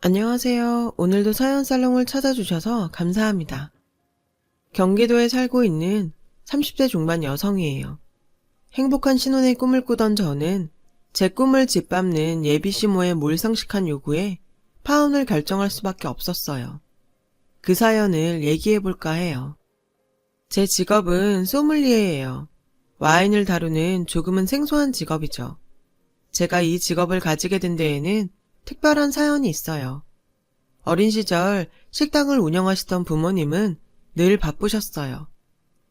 안녕하세요. 오늘도 사연살롱을 찾아주셔서 감사합니다. 경기도에 살고 있는 30대 중반 여성이에요. 행복한 신혼의 꿈을 꾸던 저는 제 꿈을 짓밟는 예비시모의 몰상식한 요구에 파혼을 결정할 수밖에 없었어요. 그 사연을 얘기해볼까 해요. 제 직업은 소믈리에예요. 와인을 다루는 조금은 생소한 직업이죠. 제가 이 직업을 가지게 된 데에는 특별한 사연이 있어요. 어린 시절 식당을 운영하시던 부모님은 늘 바쁘셨어요.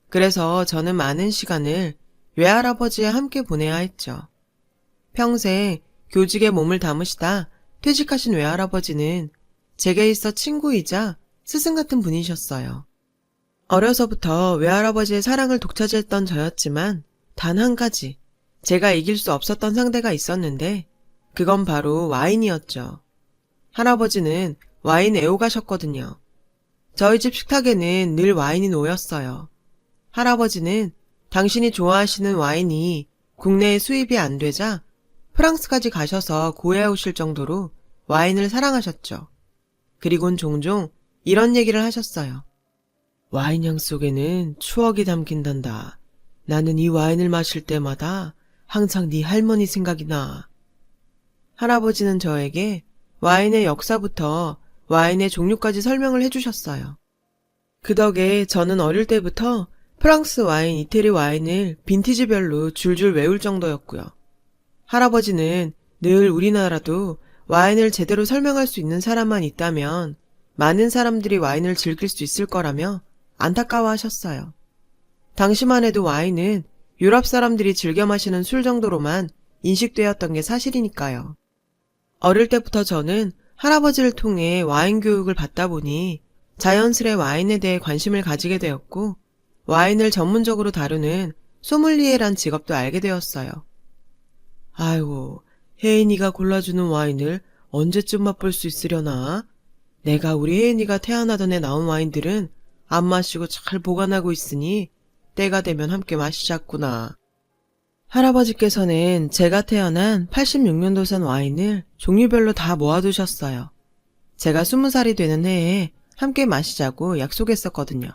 그래서 저는 많은 시간을 외할아버지와 함께 보내야 했죠. 평생 교직에 몸을 담으시다 퇴직하신 외할아버지는 제게 있어 친구이자 스승 같은 분이셨어요. 어려서부터 외할아버지의 사랑을 독차지했던 저였지만 단 한 가지 제가 이길 수 없었던 상대가 있었는데 그건 바로 와인이었죠. 할아버지는 와인 애호가셨거든요. 저희 집 식탁에는 늘 와인이 놓였어요. 할아버지는 당신이 좋아하시는 와인이 국내에 수입이 안 되자 프랑스까지 가셔서 구해 오실 정도로 와인을 사랑하셨죠. 그리곤 종종 이런 얘기를 하셨어요. 와인향 속에는 추억이 담긴단다. 나는 이 와인을 마실 때마다 항상 네 할머니 생각이 나. 할아버지는 저에게 와인의 역사부터 와인의 종류까지 설명을 해주셨어요. 그 덕에 저는 어릴 때부터 프랑스 와인, 이태리 와인을 빈티지별로 줄줄 외울 정도였고요. 할아버지는 늘 우리나라도 와인을 제대로 설명할 수 있는 사람만 있다면 많은 사람들이 와인을 즐길 수 있을 거라며 안타까워하셨어요. 당시만 해도 와인은 유럽 사람들이 즐겨 마시는 술 정도로만 인식되었던 게 사실이니까요. 어릴 때부터 저는 할아버지를 통해 와인 교육을 받다 보니 자연스레 와인에 대해 관심을 가지게 되었고 와인을 전문적으로 다루는 소믈리에란 직업도 알게 되었어요. 아이고, 혜인이가 골라주는 와인을 언제쯤 맛볼 수 있으려나? 내가 우리 혜인이가 태어나던 해 나온 와인들은 안 마시고 잘 보관하고 있으니 때가 되면 함께 마시자꾸나. 할아버지께서는 제가 태어난 86년도산 와인을 종류별로 다 모아두셨어요. 제가 20살이 되는 해에 함께 마시자고 약속했었거든요.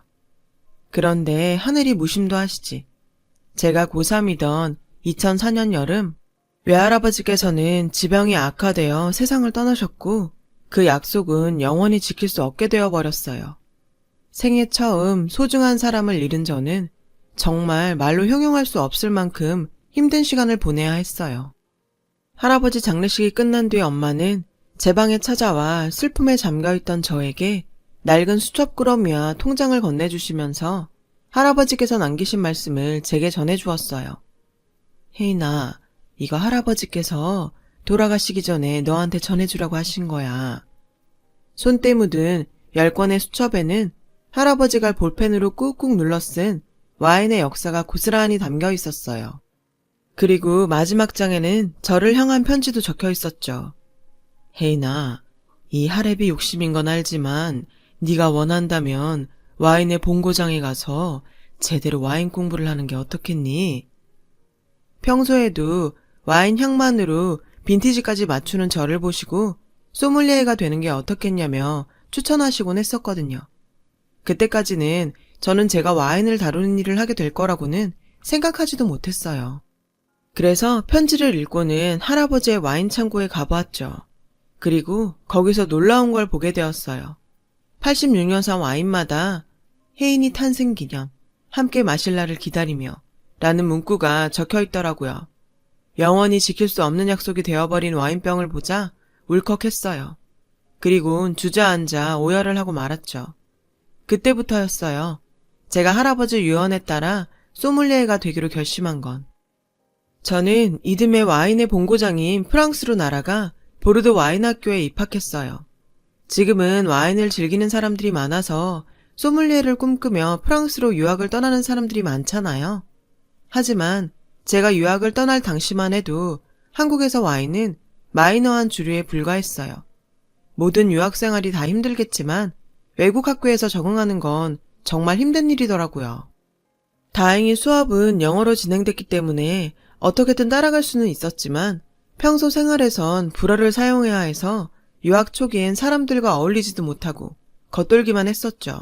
그런데 하늘이 무심도 하시지. 제가 고3이던 2004년 여름 외할아버지께서는 지병이 악화되어 세상을 떠나셨고 그 약속은 영원히 지킬 수 없게 되어버렸어요. 생애 처음 소중한 사람을 잃은 저는 정말 말로 형용할 수 없을 만큼 힘든 시간을 보내야 했어요. 할아버지 장례식이 끝난 뒤 엄마는 제 방에 찾아와 슬픔에 잠겨있던 저에게 낡은 수첩꾸러미와 통장을 건네주시면서 할아버지께서 남기신 말씀을 제게 전해주었어요. 혜인아, 이거 할아버지께서 돌아가시기 전에 너한테 전해주라고 하신 거야. 손때 묻은 10권의 수첩에는 할아버지가 볼펜으로 꾹꾹 눌러 쓴 와인의 역사가 고스란히 담겨 있었어요. 그리고 마지막 장에는 저를 향한 편지도 적혀 있었죠. 혜인아, 이 할애비 욕심인 건 알지만 네가 원한다면 와인의 본고장에 가서 제대로 와인 공부를 하는 게 어떻겠니? 평소에도 와인 향만으로 빈티지까지 맞추는 저를 보시고 소믈리에가 되는 게 어떻겠냐며 추천하시곤 했었거든요. 그때까지는 저는 제가 와인을 다루는 일을 하게 될 거라고는 생각하지도 못했어요. 그래서 편지를 읽고는 할아버지의 와인 창고에 가보았죠. 그리고 거기서 놀라운 걸 보게 되었어요. 86년산 와인마다 혜인이 탄생 기념, 함께 마실 날을 기다리며 라는 문구가 적혀 있더라고요. 영원히 지킬 수 없는 약속이 되어버린 와인병을 보자 울컥했어요. 그리곤 주저앉아 오열을 하고 말았죠. 그때부터였어요. 제가 할아버지 유언에 따라 소믈리에가 되기로 결심한 건. 저는 이듬해 와인의 본고장인 프랑스로 날아가 보르도 와인학교에 입학했어요. 지금은 와인을 즐기는 사람들이 많아서 소믈리에를 꿈꾸며 프랑스로 유학을 떠나는 사람들이 많잖아요. 하지만 제가 유학을 떠날 당시만 해도 한국에서 와인은 마이너한 주류에 불과했어요. 모든 유학생활이 다 힘들겠지만 외국 학교에서 적응하는 건 정말 힘든 일이더라고요. 다행히 수업은 영어로 진행됐기 때문에 어떻게든 따라갈 수는 있었지만 평소 생활에선 불어를 사용해야 해서 유학 초기엔 사람들과 어울리지도 못하고 겉돌기만 했었죠.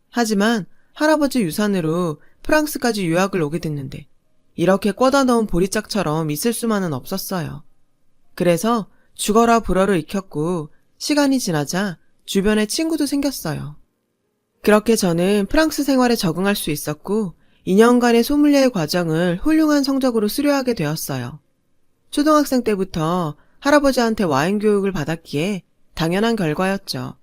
하지만 할아버지 유산으로 프랑스까지 유학을 오게 됐는데 이렇게 꿔다 넣은 보리짝처럼 있을 수만은 없었어요. 그래서 죽어라 불어를 익혔고 시간이 지나자 주변에 친구도 생겼어요. 그렇게 저는 프랑스 생활에 적응할 수 있었고 2년간의 소믈리에 과정을 훌륭한 성적으로 수료하게 되었어요. 초등학생 때부터 할아버지한테 와인 교육을 받았기에 당연한 결과였죠.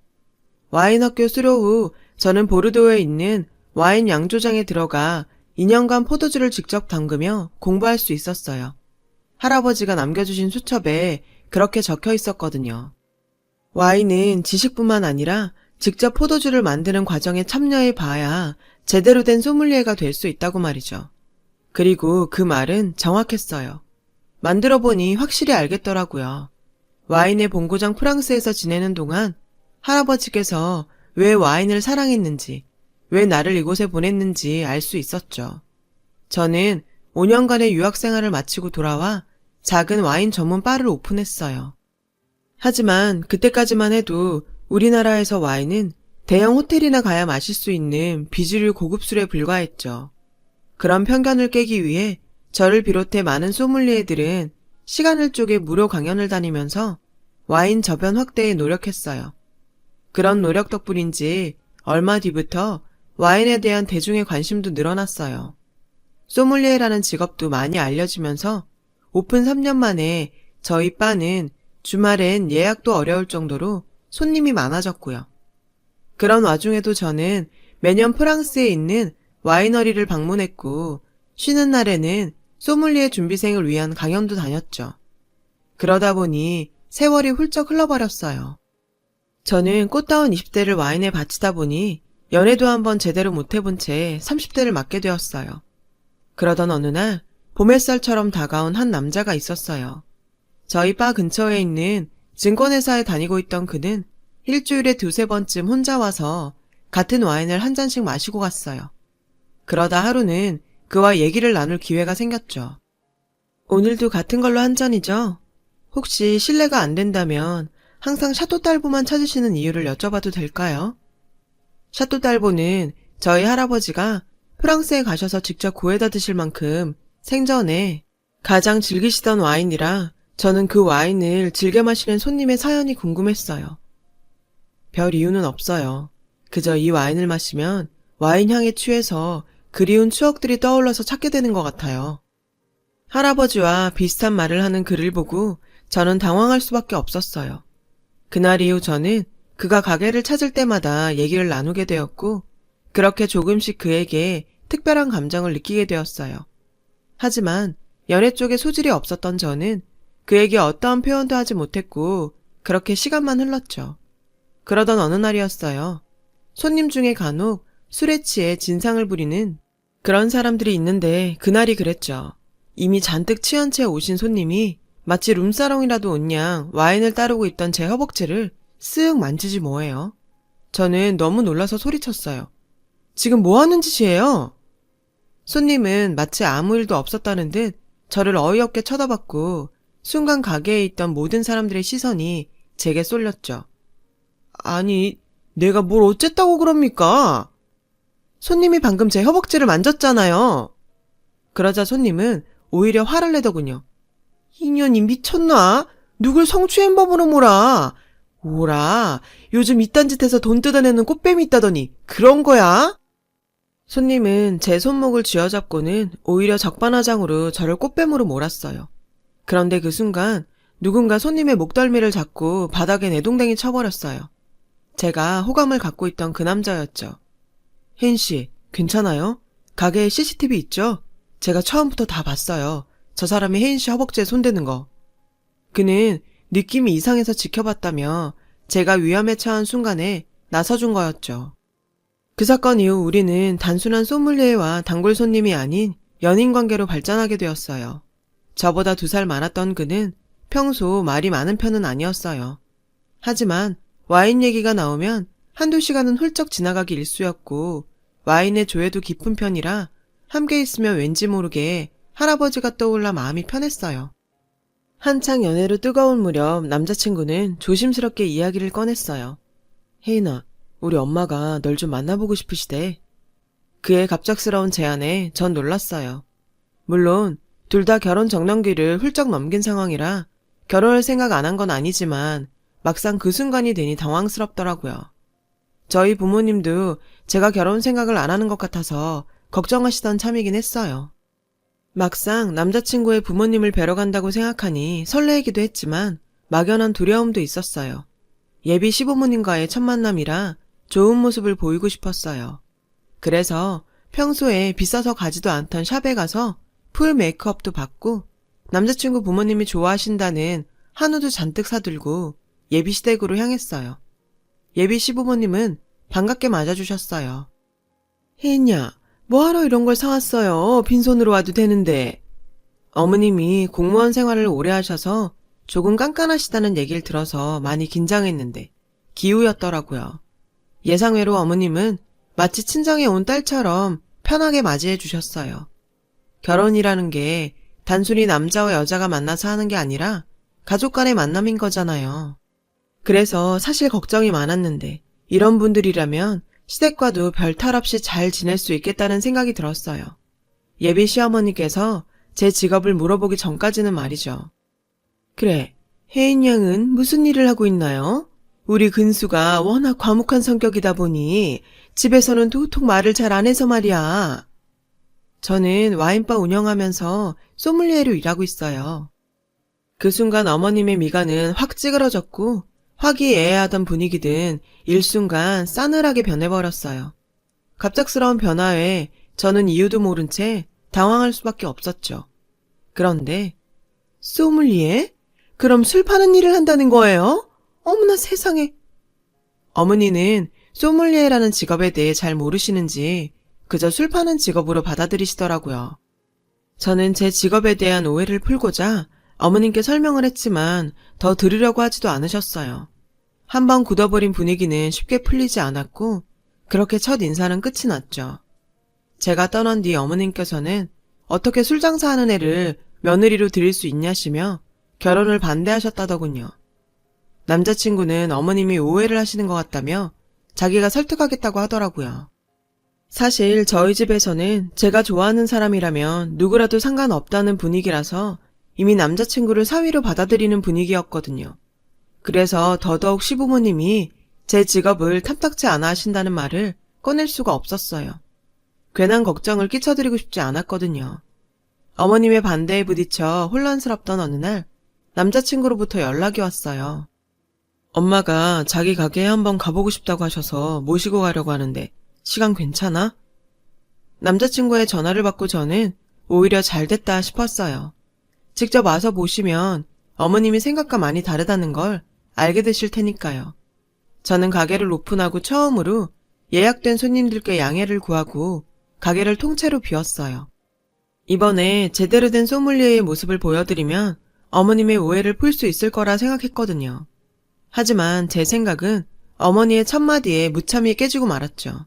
와인 학교 수료 후 저는 보르도에 있는 와인 양조장에 들어가 2년간 포도주를 직접 담그며 공부할 수 있었어요. 할아버지가 남겨주신 수첩에 그렇게 적혀 있었거든요. 와인은 지식뿐만 아니라 직접 포도주를 만드는 과정에 참여해 봐야 제대로 된 소믈리에가 될 수 있다고 말이죠. 그리고 그 말은 정확했어요. 만들어 보니 확실히 알겠더라고요. 와인의 본고장 프랑스에서 지내는 동안 할아버지께서 왜 와인을 사랑했는지, 왜 나를 이곳에 보냈는지 알 수 있었죠. 저는 5년간의 유학 생활을 마치고 돌아와 작은 와인 전문 바를 오픈했어요. 하지만 그때까지만 해도 우리나라에서 와인은 대형 호텔이나 가야 마실 수 있는 비주류 고급 술에 불과했죠. 그런 편견을 깨기 위해 저를 비롯해 많은 소믈리에들은 시간을 쪼개 무료 강연을 다니면서 와인 저변 확대에 노력했어요. 그런 노력 덕분인지 얼마 뒤부터 와인에 대한 대중의 관심도 늘어났어요. 소믈리에라는 직업도 많이 알려지면서 오픈 3년 만에 저희 바는 주말엔 예약도 어려울 정도로 손님이 많아졌고요. 그런 와중에도 저는 매년 프랑스에 있는 와이너리를 방문했고 쉬는 날에는 소믈리에 준비생을 위한 강연도 다녔죠. 그러다 보니 세월이 훌쩍 흘러버렸어요. 저는 꽃다운 20대를 와인에 바치다 보니 연애도 한번 제대로 못 해본 채 30대를 맞게 되었어요. 그러던 어느 날 봄 햇살처럼 다가온 한 남자가 있었어요. 저희 바 근처에 있는 증권회사에 다니고 있던 그는 일주일에 2-3번쯤 혼자 와서 같은 와인을 한 잔씩 마시고 갔어요. 그러다 하루는 그와 얘기를 나눌 기회가 생겼죠. 오늘도 같은 걸로 한 잔이죠? 혹시 실례가 안 된다면 항상 샤또 딸보만 찾으시는 이유를 여쭤봐도 될까요? 샤또 딸보는 저희 할아버지가 프랑스에 가셔서 직접 구해다 드실 만큼 생전에 가장 즐기시던 와인이라 저는 그 와인을 즐겨 마시는 손님의 사연이 궁금했어요. 별 이유는 없어요. 그저 이 와인을 마시면 와인 향에 취해서 그리운 추억들이 떠올라서 찾게 되는 것 같아요. 할아버지와 비슷한 말을 하는 그를 보고 저는 당황할 수밖에 없었어요. 그날 이후 저는 그가 가게를 찾을 때마다 얘기를 나누게 되었고 그렇게 조금씩 그에게 특별한 감정을 느끼게 되었어요. 하지만 연애 쪽에 소질이 없었던 저는 그에게 어떠한 표현도 하지 못했고 그렇게 시간만 흘렀죠. 그러던 어느 날이었어요. 손님 중에 간혹 술에 취해 진상을 부리는 그런 사람들이 있는데 그날이 그랬죠. 이미 잔뜩 취한 채 오신 손님이 마치 룸사롱이라도 온 양 와인을 따르고 있던 제 허벅지를 쓱 만지지 뭐예요. 저는 너무 놀라서 소리쳤어요. 지금 뭐 하는 짓이에요? 손님은 마치 아무 일도 없었다는 듯 저를 어이없게 쳐다봤고 순간 가게에 있던 모든 사람들의 시선이 제게 쏠렸죠. 아니, 내가 뭘 어쨌다고 그럽니까? 손님이 방금 제 허벅지를 만졌잖아요. 그러자 손님은 오히려 화를 내더군요. 이년이 미쳤나? 누굴 성추행 법으로 몰아. 오라, 요즘 이딴 짓해서 돈 뜯어내는 꽃뱀이 있다더니 그런 거야? 손님은 제 손목을 쥐어잡고는 오히려 적반하장으로 저를 꽃뱀으로 몰았어요. 그런데 그 순간 누군가 손님의 목덜미를 잡고 바닥에 내동댕이 쳐버렸어요. 제가 호감을 갖고 있던 그 남자였죠. 혜인 씨, 괜찮아요? 가게에 CCTV 있죠? 제가 처음부터 다 봤어요. 저 사람이 혜인 씨 허벅지에 손대는 거. 그는 느낌이 이상해서 지켜봤다며 제가 위험에 처한 순간에 나서준 거였죠. 그 사건 이후 우리는 단순한 소믈리에와 단골 손님이 아닌 연인 관계로 발전하게 되었어요. 저보다 2살 많았던 그는 평소 말이 많은 편은 아니었어요. 하지만 와인 얘기가 나오면 1-2시간은 훌쩍 지나가기 일쑤였고 와인의 조예도 깊은 편이라 함께 있으면 왠지 모르게 할아버지가 떠올라 마음이 편했어요. 한창 연애로 뜨거운 무렵 남자친구는 조심스럽게 이야기를 꺼냈어요. 혜인아, 우리 엄마가 널 좀 만나보고 싶으시대. 그의 갑작스러운 제안에 전 놀랐어요. 물론 둘 다 결혼 적령기를 훌쩍 넘긴 상황이라 결혼을 생각 안 한 건 아니지만 막상 그 순간이 되니 당황스럽더라고요. 저희 부모님도 제가 결혼 생각을 안 하는 것 같아서 걱정하시던 참이긴 했어요. 막상 남자친구의 부모님을 뵈러 간다고 생각하니 설레이기도 했지만 막연한 두려움도 있었어요. 예비 시부모님과의 첫 만남이라 좋은 모습을 보이고 싶었어요. 그래서 평소에 비싸서 가지도 않던 샵에 가서 풀 메이크업도 받고 남자친구 부모님이 좋아하신다는 한우도 잔뜩 사들고 예비 시댁으로 향했어요. 예비 시부모님은 반갑게 맞아주셨어요. 혜인야, 뭐하러 이런 걸 사왔어요? 빈손으로 와도 되는데. 어머님이 공무원 생활을 오래 하셔서 조금 깐깐하시다는 얘기를 들어서 많이 긴장했는데 기우였더라고요. 예상외로 어머님은 마치 친정에 온 딸처럼 편하게 맞이해 주셨어요. 결혼이라는 게 단순히 남자와 여자가 만나서 하는 게 아니라 가족 간의 만남인 거잖아요. 그래서 사실 걱정이 많았는데 이런 분들이라면 시댁과도 별 탈 없이 잘 지낼 수 있겠다는 생각이 들었어요. 예비 시어머니께서 제 직업을 물어보기 전까지는 말이죠. 그래, 혜인 양은 무슨 일을 하고 있나요? 우리 근수가 워낙 과묵한 성격이다 보니 집에서는 도통 말을 잘 안 해서 말이야. 저는 와인바 운영하면서 소믈리에로 일하고 있어요. 그 순간 어머님의 미간은 확 찌그러졌고 화기애애하던 분위기든 일순간 싸늘하게 변해버렸어요. 갑작스러운 변화에 저는 이유도 모른 채 당황할 수밖에 없었죠. 그런데 소믈리에? 그럼 술 파는 일을 한다는 거예요? 어머나 세상에. 어머니는 소믈리에라는 직업에 대해 잘 모르시는지 그저 술 파는 직업으로 받아들이시더라고요. 저는 제 직업에 대한 오해를 풀고자 어머님께 설명을 했지만 더 들으려고 하지도 않으셨어요. 한번 굳어버린 분위기는 쉽게 풀리지 않았고 그렇게 첫 인사는 끝이 났죠. 제가 떠난 뒤 어머님께서는 어떻게 술 장사하는 애를 며느리로 들일 수 있냐시며 결혼을 반대하셨다더군요. 남자친구는 어머님이 오해를 하시는 것 같다며 자기가 설득하겠다고 하더라고요. 사실 저희 집에서는 제가 좋아하는 사람이라면 누구라도 상관없다는 분위기라서 이미 남자친구를 사위로 받아들이는 분위기였거든요. 그래서 더더욱 시부모님이 제 직업을 탐탁치 않아 하신다는 말을 꺼낼 수가 없었어요. 괜한 걱정을 끼쳐드리고 싶지 않았거든요. 어머님의 반대에 부딪혀 혼란스럽던 어느 날 남자친구로부터 연락이 왔어요. 엄마가 자기 가게에 한번 가보고 싶다고 하셔서 모시고 가려고 하는데 시간 괜찮아? 남자친구의 전화를 받고 저는 오히려 잘 됐다 싶었어요. 직접 와서 보시면 어머님이 생각과 많이 다르다는 걸 알게 되실 테니까요. 저는 가게를 오픈하고 처음으로 예약된 손님들께 양해를 구하고 가게를 통째로 비웠어요. 이번에 제대로 된 소믈리에의 모습을 보여드리면 어머님의 오해를 풀 수 있을 거라 생각했거든요. 하지만 제 생각은 어머니의 첫마디에 무참히 깨지고 말았죠.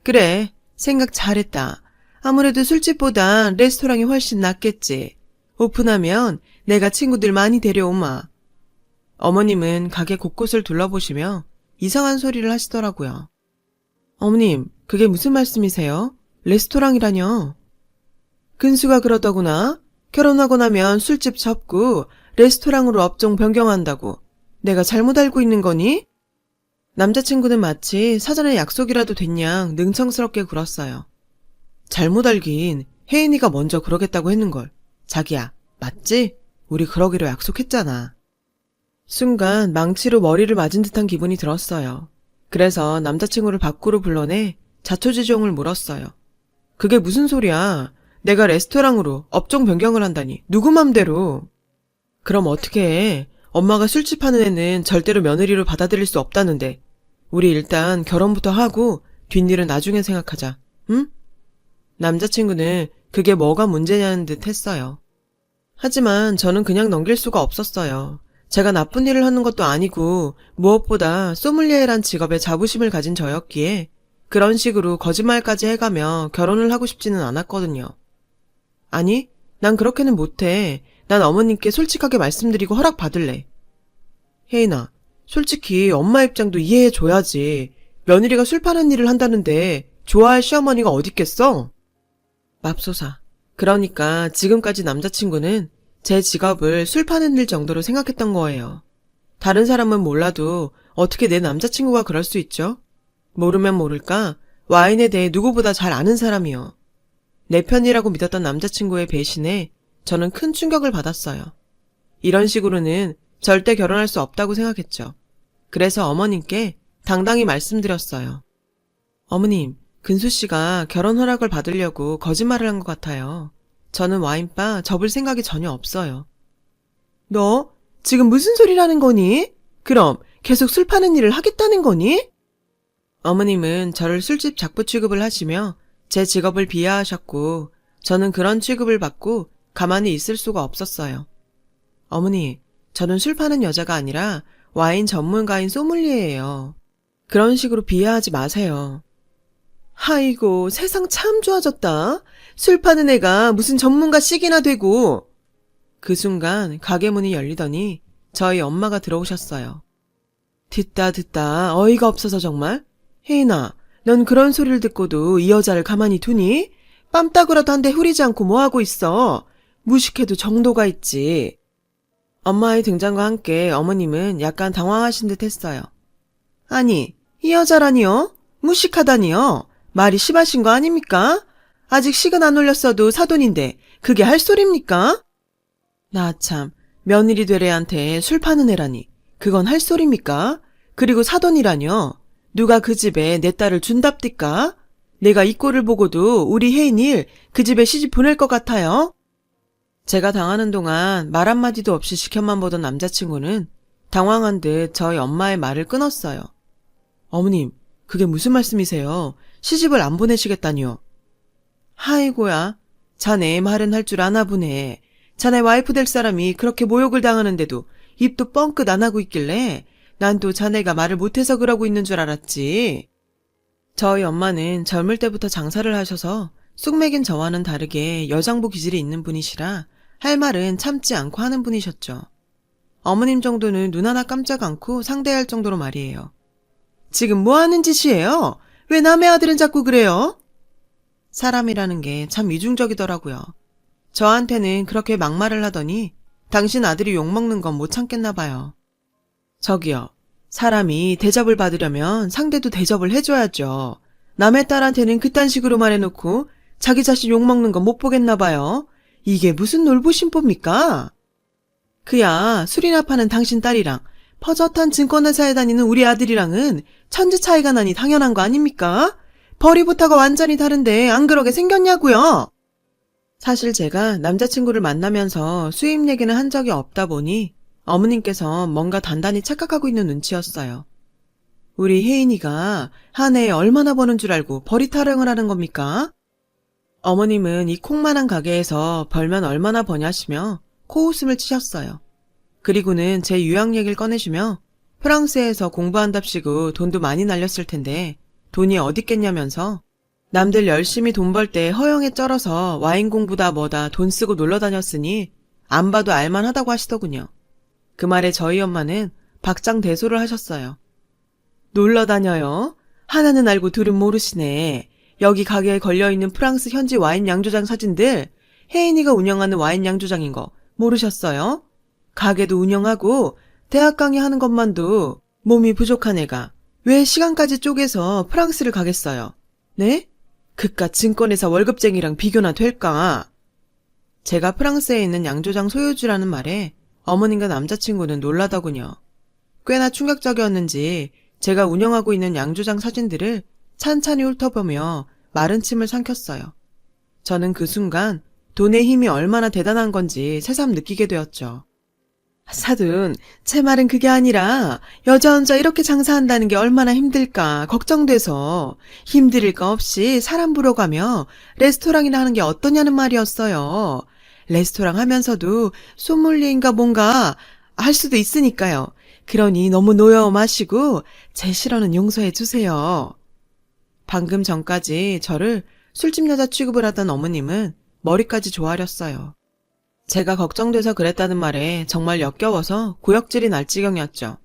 그래, 생각 잘했다. 아무래도 술집보단 레스토랑이 훨씬 낫겠지. 오픈하면 내가 친구들 많이 데려오마. 어머님은 가게 곳곳을 둘러보시며 이상한 소리를 하시더라고요. 어머님, 그게 무슨 말씀이세요? 레스토랑이라뇨? 근수가 그러더구나. 결혼하고 나면 술집 접고 레스토랑으로 업종 변경한다고. 내가 잘못 알고 있는 거니? 남자친구는 마치 사전에 약속이라도 됐냥 능청스럽게 굴었어요. 잘못 알긴 혜인이가 먼저 그러겠다고 했는걸. 자기야, 맞지? 우리 그러기로 약속했잖아. 순간 망치로 머리를 맞은 듯한 기분이 들었어요. 그래서 남자친구를 밖으로 불러내 자초지종을 물었어요. 그게 무슨 소리야? 내가 레스토랑으로 업종 변경을 한다니 누구 맘대로. 그럼 어떻게 해? 엄마가 술집 하는 애는 절대로 며느리로 받아들일 수 없다는데. 우리 일단 결혼부터 하고 뒷일은 나중에 생각하자. 응? 남자친구는 그게 뭐가 문제냐는 듯 했어요. 하지만 저는 그냥 넘길 수가 없었어요. 제가 나쁜 일을 하는 것도 아니고 무엇보다 소믈리에란 직업에 자부심을 가진 저였기에 그런 식으로 거짓말까지 해가며 결혼을 하고 싶지는 않았거든요. 아니, 난 그렇게는 못해. 난 어머님께 솔직하게 말씀드리고 허락받을래. 혜인아, 솔직히 엄마 입장도 이해해줘야지. 며느리가 술 파는 일을 한다는데 좋아할 시어머니가 어딨겠어? 맙소사. 그러니까 지금까지 남자친구는 제 직업을 술 파는 일 정도로 생각했던 거예요. 다른 사람은 몰라도 어떻게 내 남자친구가 그럴 수 있죠? 모르면 모를까 와인에 대해 누구보다 잘 아는 사람이요. 내 편이라고 믿었던 남자친구의 배신에 저는 큰 충격을 받았어요. 이런 식으로는 절대 결혼할 수 없다고 생각했죠. 그래서 어머님께 당당히 말씀드렸어요. 어머님, 근수 씨가 결혼 허락을 받으려고 거짓말을 한 것 같아요. 저는 와인바 접을 생각이 전혀 없어요. 너 지금 무슨 소리라는 거니? 그럼 계속 술 파는 일을 하겠다는 거니? 어머님은 저를 술집 작부 취급을 하시며 제 직업을 비하하셨고 저는 그런 취급을 받고 가만히 있을 수가 없었어요. 어머니, 저는 술 파는 여자가 아니라 와인 전문가인 소믈리에예요. 그런 식으로 비하하지 마세요. 아이고, 세상 참 좋아졌다. 술 파는 애가 무슨 전문가씩이나 되고. 그 순간 가게 문이 열리더니 저희 엄마가 들어오셨어요. 듣다 어이가 없어서 정말. 혜인아, 넌 그런 소리를 듣고도 이 여자를 가만히 두니? 뺨따구라도 한 대 후리지 않고 뭐하고 있어. 무식해도 정도가 있지. 엄마의 등장과 함께 어머님은 약간 당황하신 듯 했어요. 아니, 이 여자라니요? 무식하다니요? 말이 심하신 거 아닙니까? 아직 식은 안 올렸어도 사돈인데 그게 할 소립니까? 나 참, 며느리 되레한테 술 파는 애라니. 그건 할 소립니까? 그리고 사돈이라뇨? 누가 그 집에 내 딸을 준답디까? 내가 이 꼴을 보고도 우리 혜인일 그 집에 시집 보낼 것 같아요? 제가 당하는 동안 말 한마디도 없이 지켜만 보던 남자친구는 당황한 듯 저희 엄마의 말을 끊었어요. 어머님, 그게 무슨 말씀이세요? 시집을 안 보내시겠다니요? 아이고야, 자네 말은 할 줄 아나 보네. 자네 와이프 될 사람이 그렇게 모욕을 당하는데도 입도 뻥끗 안 하고 있길래 난 또 자네가 말을 못해서 그러고 있는 줄 알았지. 저희 엄마는 젊을 때부터 장사를 하셔서 쑥맥인 저와는 다르게 여장부 기질이 있는 분이시라 할 말은 참지 않고 하는 분이셨죠. 어머님 정도는 눈 하나 깜짝 않고 상대할 정도로 말이에요. 지금 뭐 하는 짓이에요? 왜 남의 아들은 자꾸 그래요? 사람이라는 게 참 이중적이더라고요. 저한테는 그렇게 막말을 하더니 당신 아들이 욕먹는 건 못 참겠나 봐요. 저기요, 사람이 대접을 받으려면 상대도 대접을 해줘야죠. 남의 딸한테는 그딴 식으로 말해놓고 자기 자식 욕먹는 건 못 보겠나 봐요. 이게 무슨 놀부심보입니까? 그야 술이나 파는 당신 딸이랑 퍼젓한 증권회사에 다니는 우리 아들이랑은 천지 차이가 나니 당연한 거 아닙니까? 벌이부터가 완전히 다른데 안 그러게 생겼냐고요? 사실 제가 남자친구를 만나면서 수입 얘기는 한 적이 없다 보니 어머님께서 뭔가 단단히 착각하고 있는 눈치였어요. 우리 혜인이가 한 해에 얼마나 버는 줄 알고 벌이 타령을 하는 겁니까? 어머님은 이 콩만한 가게에서 벌면 얼마나 버냐시며 코웃음을 치셨어요. 그리고는 제 유학 얘기를 꺼내시며 프랑스에서 공부한답시고 돈도 많이 날렸을 텐데 돈이 어딨겠냐면서 남들 열심히 돈 벌 때 허영에 쩔어서 와인 공부다 뭐다 돈 쓰고 놀러 다녔으니 안 봐도 알만하다고 하시더군요. 그 말에 저희 엄마는 박장대소를 하셨어요. 놀러 다녀요? 하나는 알고 둘은 모르시네. 여기 가게에 걸려있는 프랑스 현지 와인 양조장 사진들 혜인이가 운영하는 와인 양조장인 거 모르셨어요? 가게도 운영하고 대학 강의하는 것만도 몸이 부족한 애가 왜 시간까지 쪼개서 프랑스를 가겠어요? 네? 그깟 증권회사 월급쟁이랑 비교나 될까? 제가 프랑스에 있는 양조장 소유주라는 말에 어머님과 남자친구는 놀라더군요. 꽤나 충격적이었는지 제가 운영하고 있는 양조장 사진들을 찬찬히 훑어보며 마른 침을 삼켰어요. 저는 그 순간 돈의 힘이 얼마나 대단한 건지 새삼 느끼게 되었죠. 사돈, 제 말은 그게 아니라 여자 혼자 이렇게 장사한다는 게 얼마나 힘들까 걱정돼서 힘들 거 없이 사람 부러가며 레스토랑이나 하는 게 어떠냐는 말이었어요. 레스토랑 하면서도 소믈리에인가 뭔가 할 수도 있으니까요. 그러니 너무 노여워 마시고 제 실언은 용서해 주세요. 방금 전까지 저를 술집 여자 취급을 하던 어머님은 머리까지 조아렸어요. 제가 걱정돼서 그랬다는 말에 정말 역겨워서 구역질이 날 지경이었죠.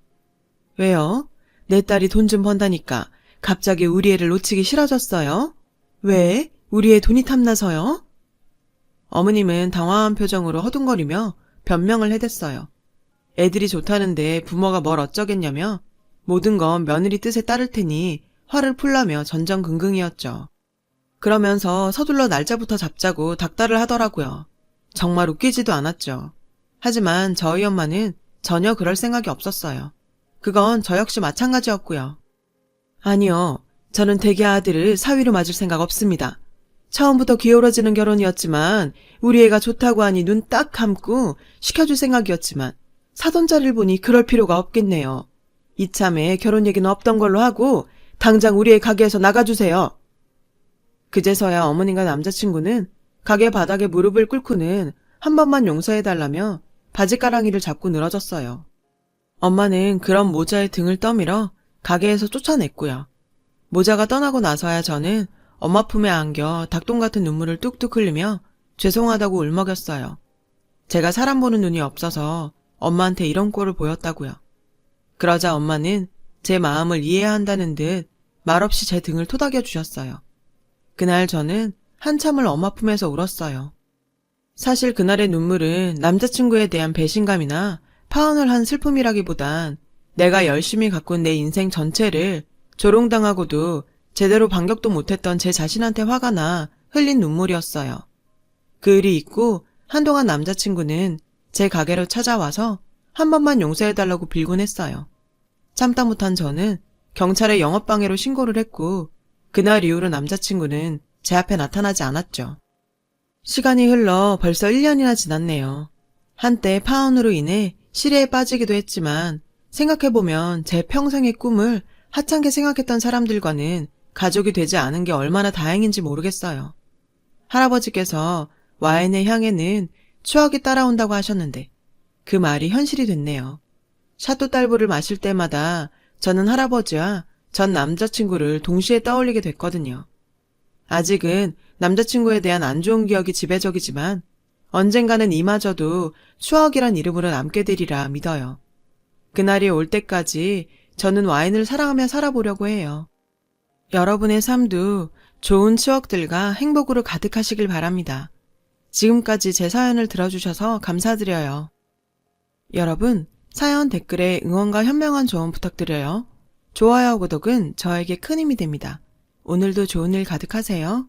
왜요? 내 딸이 돈 좀 번다니까 갑자기 우리 애를 놓치기 싫어졌어요? 왜? 우리 애 돈이 탐나서요? 어머님은 당황한 표정으로 허둥거리며 변명을 해댔어요. 애들이 좋다는데 부모가 뭘 어쩌겠냐며 모든 건 며느리 뜻에 따를 테니 화를 풀라며 전전긍긍이었죠. 그러면서 서둘러 날짜부터 잡자고 닥달을 하더라고요. 정말 웃기지도 않았죠. 하지만 저희 엄마는 전혀 그럴 생각이 없었어요. 그건 저 역시 마찬가지였고요. 아니요. 저는 대개 아들을 사위로 맞을 생각 없습니다. 처음부터 기울어지는 결혼이었지만 우리 애가 좋다고 하니 눈 딱 감고 시켜줄 생각이었지만 사돈자리를 보니 그럴 필요가 없겠네요. 이참에 결혼 얘기는 없던 걸로 하고 당장 우리 애 가게에서 나가주세요. 그제서야 어머님과 남자친구는 가게 바닥에 무릎을 꿇고는 한 번만 용서해달라며 바지가랑이를 잡고 늘어졌어요. 엄마는 그런 모자에 등을 떠밀어 가게에서 쫓아냈고요. 모자가 떠나고 나서야 저는 엄마 품에 안겨 닭똥 같은 눈물을 뚝뚝 흘리며 죄송하다고 울먹였어요. 제가 사람 보는 눈이 없어서 엄마한테 이런 꼴을 보였다고요. 그러자 엄마는 제 마음을 이해해야 한다는 듯 말없이 제 등을 토닥여 주셨어요. 그날 저는 한참을 엄마 품에서 울었어요. 사실 그날의 눈물은 남자친구에 대한 배신감이나 파혼을 한 슬픔이라기보단 내가 열심히 가꾼 내 인생 전체를 조롱당하고도 제대로 반격도 못했던 제 자신한테 화가 나 흘린 눈물이었어요. 그 일이 있고 한동안 남자친구는 제 가게로 찾아와서 한 번만 용서해달라고 빌곤 했어요. 참다 못한 저는 경찰에 영업방해로 신고를 했고 그날 이후로 남자친구는 제 앞에 나타나지 않았죠. 시간이 흘러 벌써 1년이나 지났네요. 한때 파혼으로 인해 시리에 빠지기도 했지만 생각해보면 제 평생의 꿈을 하찮게 생각했던 사람들과는 가족이 되지 않은 게 얼마나 다행인지 모르겠어요. 할아버지께서 와인의 향에는 추억이 따라온다고 하셨는데 그 말이 현실이 됐네요. 샤또 딸보를 마실 때마다 저는 할아버지와 전 남자친구를 동시에 떠올리게 됐거든요. 아직은 남자친구에 대한 안 좋은 기억이 지배적이지만 언젠가는 이마저도 추억이란 이름으로 남게 되리라 믿어요. 그날이 올 때까지 저는 와인을 사랑하며 살아보려고 해요. 여러분의 삶도 좋은 추억들과 행복으로 가득하시길 바랍니다. 지금까지 제 사연을 들어주셔서 감사드려요. 여러분, 사연 댓글에 응원과 현명한 조언 부탁드려요. 좋아요, 구독은 저에게 큰 힘이 됩니다. 오늘도 좋은 일 가득하세요.